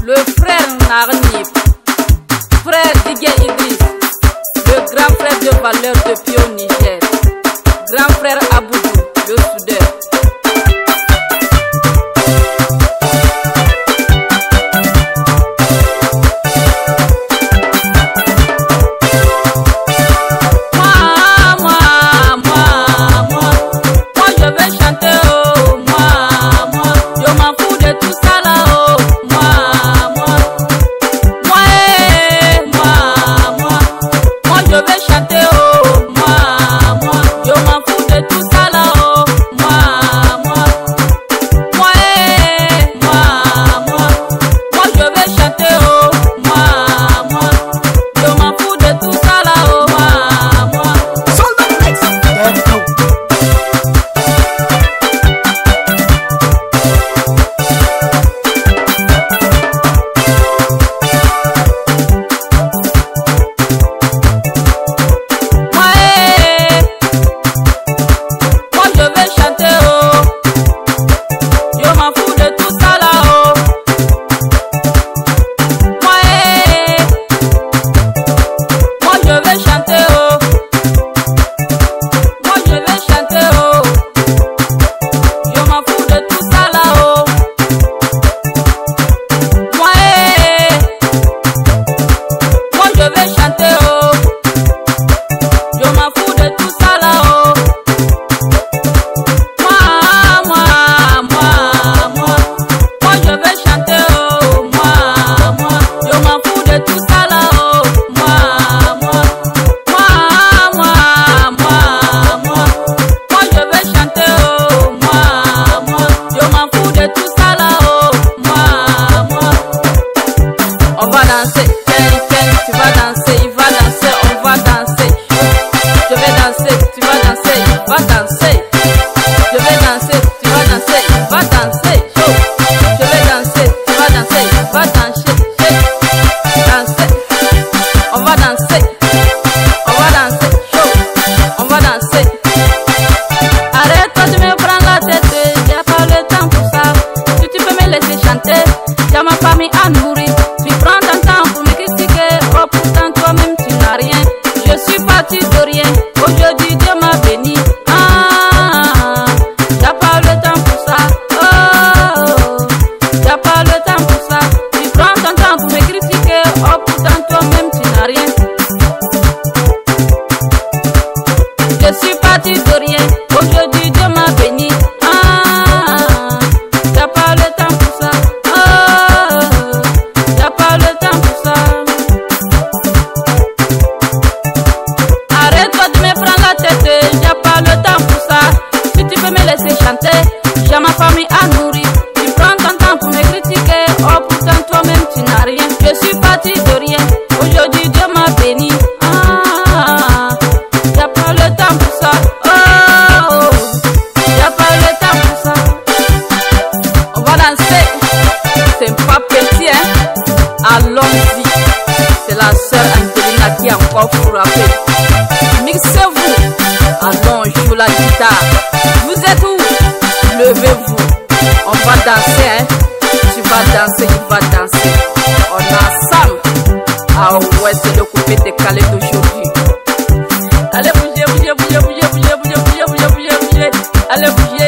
le frère Narnip, frère Digue Idriss, le grand frère de valeur depuis au Niger, grand frère Aboudou, le soudeur. Allons-y, c'est la sœur Angelina qui a encore frappé. Mixez-vous, allons jouer la guitare. Vous êtes où? Levez-vous, on va danser, hein? Tu vas danser, il va danser. On est ensemble. Ah ouais, c'est le coupé décalé d'aujourd'hui. Allez, bougez, bougez, bougez, bougez, bougez, bougez, bougez, bougez, bougez. Allez, bougez.